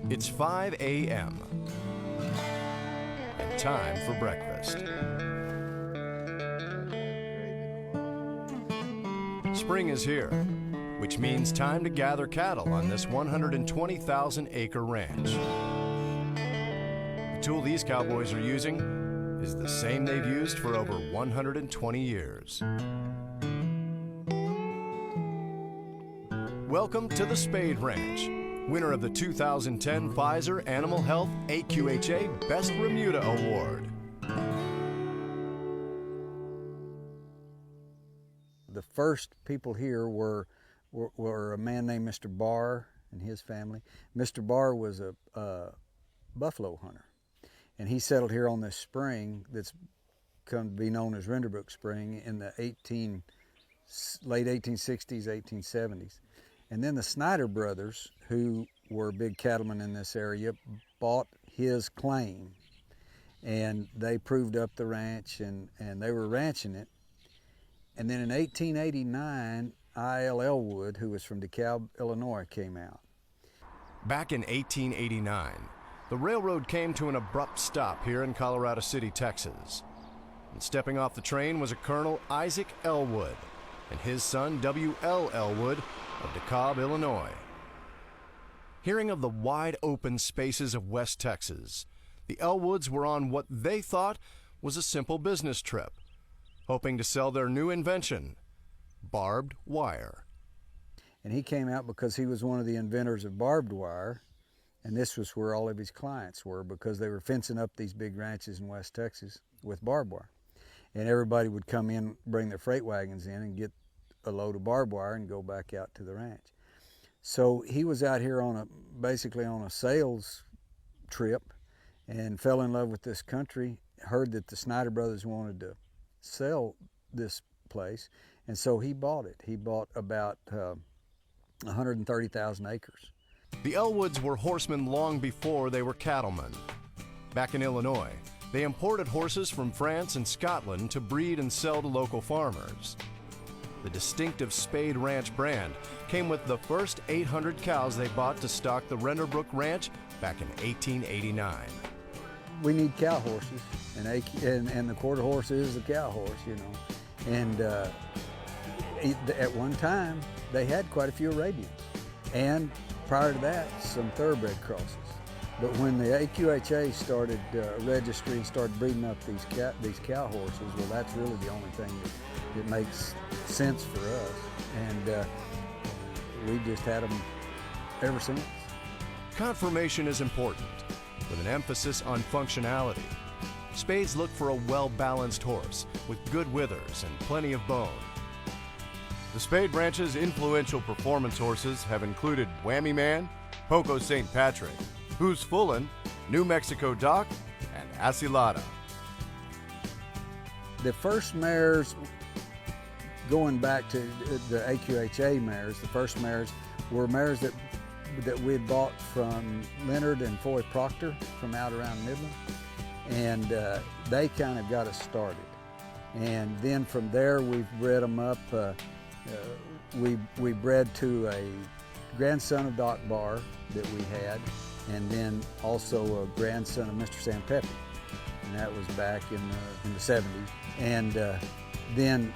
It's 5 a.m. and time for breakfast. Spring is here, which means time to gather cattle on this 120,000-acre ranch. The tool these cowboys are using is the same they've used for over 120 years. Welcome to the Spade Ranch, winner of the 2010 Pfizer Animal Health AQHA Best Remuda Award. The first people here were a man named Mr. Barr and his family. Mr. Barr was a buffalo hunter, and he settled here on this spring that's come to be known as Renderbrook Spring in the late 1860s, 1870s. And then the Snyder brothers, who were big cattlemen in this area, bought his claim, and they proved up the ranch, and they were ranching it. And then in 1889, I.L. Elwood, who was from DeKalb, Illinois, came out. Back in 1889, the railroad came to an abrupt stop here in Colorado City, Texas. And stepping off the train was a Colonel Isaac Elwood and his son W.L. Elwood of DeKalb, Illinois. Hearing of the wide open spaces of West Texas, the Elwoods were on what they thought was a simple business trip, hoping to sell their new invention, barbed wire. And he came out because he was one of the inventors of barbed wire, and this was where all of his clients were, because they were fencing up these big ranches in West Texas with barbed wire. And everybody would come in, bring their freight wagons in and get a load of barbed wire and go back out to the ranch. So he was out here basically on a sales trip and fell in love with this country, heard that the Snyder brothers wanted to sell this place, and so he bought it. He bought about 130,000 acres. The Elwoods were horsemen long before they were cattlemen. Back in Illinois, they imported horses from France and Scotland to breed and sell to local farmers. The distinctive Spade Ranch brand came with the first 800 cows they bought to stock the Renderbrook Ranch back in 1889. We need cow horses, and the quarter horse is the cow horse, you know. And at one time, they had quite a few Arabians, and prior to that, some thoroughbred crosses. But when the AQHA started registering, started breeding up these cow horses, well, that's really the only thing that makes sense for us, and we just had them ever since. Conformation is important, with an emphasis on functionality. Spades look for a well-balanced horse with good withers and plenty of bone. The Spade Ranch's influential performance horses have included Whammy Man, Poco St. Patrick, Who's Fullin', New Mexico Doc, and Asilada. The first mares, going back to the AQHA mares, the first mares were mares that we had bought from Leonard and Foy Proctor from out around Midland, and they kind of got us started. And then from there we've bred them up. We bred to a grandson of Doc Barr that we had, and then also a grandson of Mr. Sam Pepe, and that was back in the 70s. And then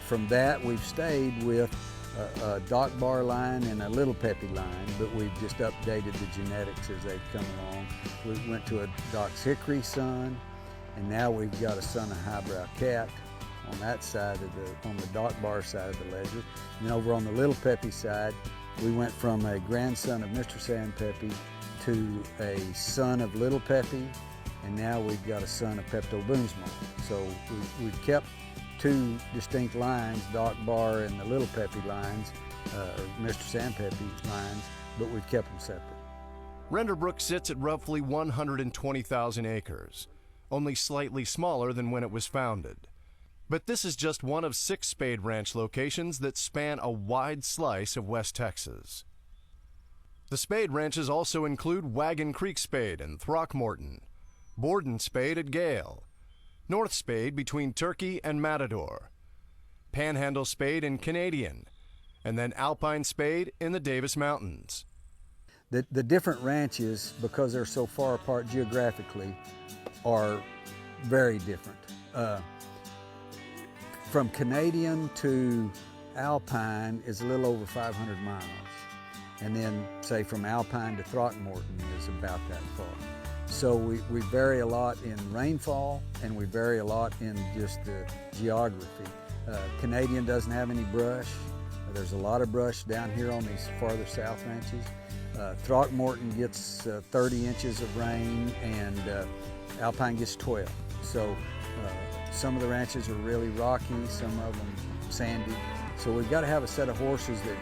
from that we've stayed with a Doc Barr line and a Little Peppy line, but we've just updated the genetics as they've come along. We went to a Doc's Hickory son, and now we've got a son of Highbrow Cat on that side on the Doc Barr side of the ledger. And then over on the Little Peppy side, we went from a grandson of Mr. Sam Pepe to a son of Little Peppy, and now we've got a son of Pepto Boomsma. So we've kept two distinct lines, Doc Barr and the Little Peppy lines, Mr. Sam Pepe lines, but we've kept them separate. Renderbrook sits at roughly 120,000 acres, only slightly smaller than when it was founded. But this is just one of 6 Spade Ranch locations that span a wide slice of West Texas. The Spade Ranches also include Wagon Creek Spade in Throckmorton, Borden Spade at Gale, North Spade between Turkey and Matador, Panhandle Spade in Canadian, and then Alpine Spade in the Davis Mountains. The different ranches, because they're so far apart geographically, are very different. From Canadian to Alpine is a little over 500 miles. And then, say, from Alpine to Throckmorton is about that far. So we vary a lot in rainfall, and we vary a lot in just the geography. Canadian doesn't have any brush. There's a lot of brush down here on these farther south ranches. Throckmorton gets 30 inches of rain, and Alpine gets 12. So some of the ranches are really rocky, some of them sandy. So we've got to have a set of horses that,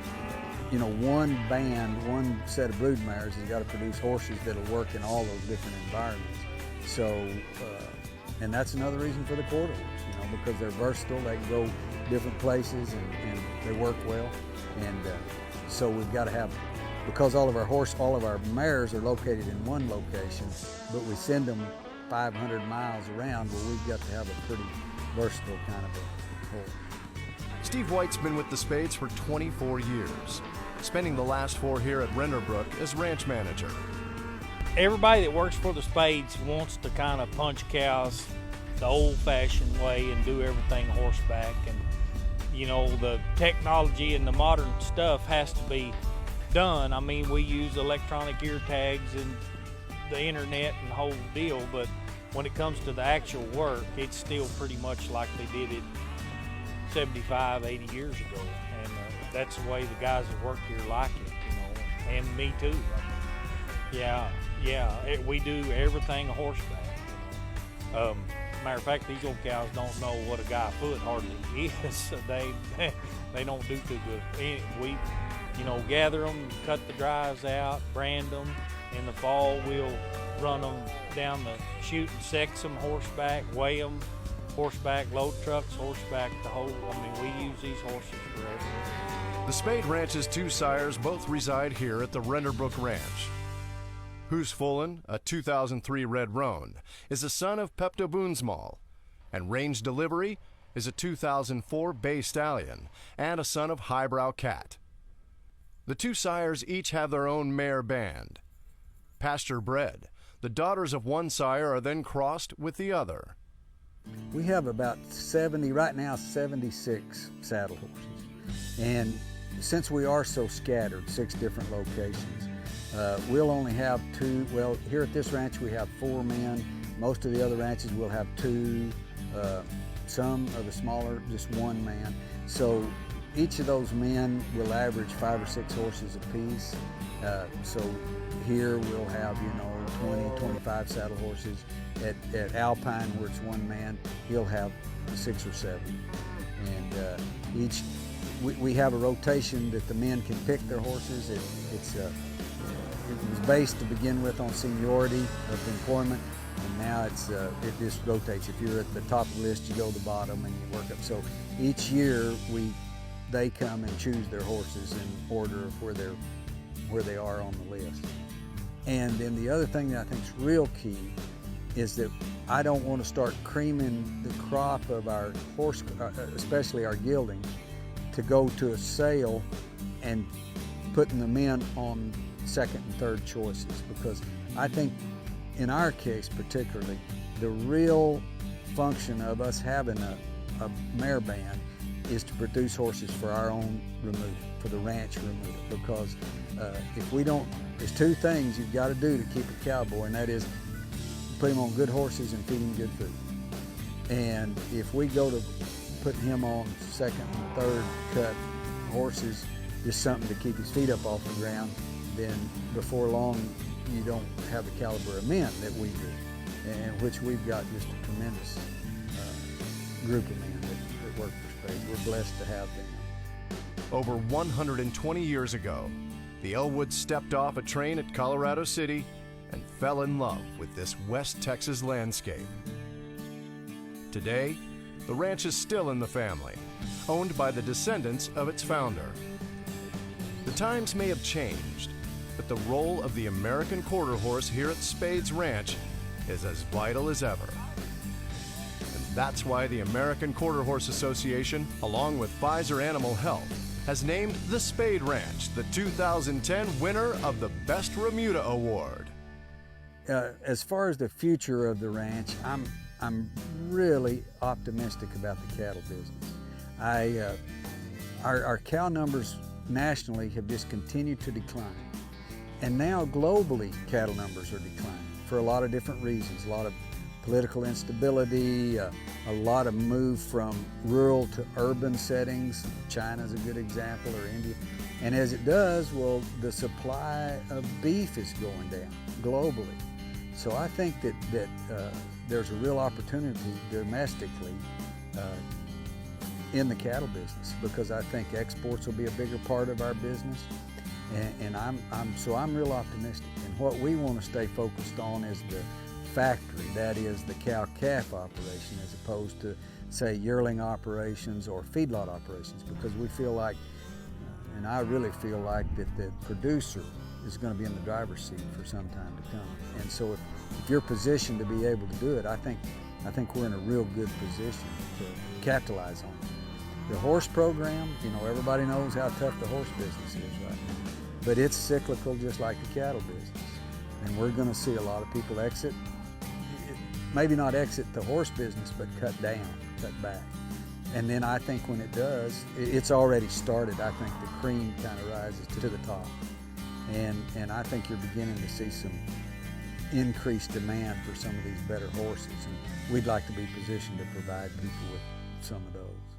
you know, one band, one set of brood mares has got to produce horses that'll work in all those different environments. So, and that's another reason for the quarter horse, you know, because they're versatile, they can go different places, and they work well. And so we've got to have, because all of our mares are located in one location, but we send them 500 miles around, well, we've got to have a pretty versatile kind of a horse. Steve White's been with the Spades for 24 years, spending the last 4 here at Renderbrook as ranch manager. Everybody that works for the Spades wants to kind of punch cows the old-fashioned way and do everything horseback. And, you know, the technology and the modern stuff has to be done. I mean, we use electronic ear tags and the internet and the whole deal, but when it comes to the actual work, it's still pretty much like they did it 75, 80 years ago, and that's the way the guys that work here like it, you know, and me too. We do everything horseback. You know. Matter of fact, these old cows don't know what a guy foot hardly is. They don't do too good. We, you know, gather them, cut the drives out, brand them. In the fall, we'll run them down the chute and sex them horseback, weigh them horseback, load trucks, horseback, the whole, I mean, we use these horses forever. The Spade Ranch's 2 sires both reside here at the Renderbrook Ranch. Hoos Fullen, a 2003 Red Roan, is a son of Pepto Boonsmall, and Range Delivery is a 2004 Bay Stallion and a son of Highbrow Cat. The 2 sires each have their own mare band. Pasture bred, the daughters of one sire are then crossed with the other. We have about 70, right now 76 saddle horses. And since we are so scattered, 6 different locations, we'll only have 2, well, here at this ranch we have 4 men. Most of the other ranches will have 2, some of the smaller, just 1 man. So each of those men will average 5 or 6 horses apiece. So here we'll have, you know, 20, 25 saddle horses. At Alpine, where it's 1 man, he'll have 6 or 7. And we have a rotation that the men can pick their horses. It was based to begin with on seniority of employment, and now it just rotates. If you're at the top of the list, you go to the bottom and you work up. So each year they come and choose their horses in order of where they are on the list. And then the other thing that I think is real key is that I don't want to start creaming the crop of our horse, especially our gelding, to go to a sale and putting the men on 2nd and 3rd choices, because I think in our case particularly, the real function of us having a mare band is to produce horses for our own Remuda, for the ranch Remuda, because if we don't, there's 2 things you've got to do to keep a cowboy, and that is put him on good horses and feed him good food. And if we go to putting him on 2nd and 3rd cut horses, just something to keep his feet up off the ground, then before long you don't have the caliber of men that we do, and which we've got just a tremendous group of men that work for Spade. We're blessed to have them. Over 120 years ago, the Elwoods stepped off a train at Colorado City and fell in love with this West Texas landscape. Today, the ranch is still in the family, owned by the descendants of its founder. The times may have changed, but the role of the American quarter horse here at Spade's Ranch is as vital as ever. And that's why the American Quarter Horse Association, along with Pfizer Animal Health, has named the Spade Ranch the 2010 winner of the Best Remuda Award. As far as the future of the ranch, I'm really optimistic about the cattle business. Our cow numbers nationally have just continued to decline. And now globally, cattle numbers are declining for a lot of different reasons. A lot of political instability, a lot of move from rural to urban settings. China's a good example, or India. And as it does, well, the supply of beef is going down globally. So I think that there's a real opportunity domestically in the cattle business, because I think exports will be a bigger part of our business. And I'm real optimistic. And what we want to stay focused on is the factory, that is the cow-calf operation, as opposed to, say, yearling operations or feedlot operations, because we feel like, and I really feel like, that the producer is going to be in the driver's seat for some time to come. And so if you're positioned to be able to do it, I think we're in a real good position to capitalize on it. The horse program, everybody knows how tough the horse business is right now. But it's cyclical just like the cattle business. And we're going to see a lot of people exit, maybe not exit the horse business, but cut down, cut back. And then I think when it does, it's already started. I think the cream kind of rises to the top. And I think you're beginning to see some increased demand for some of these better horses. And we'd like to be positioned to provide people with some of those.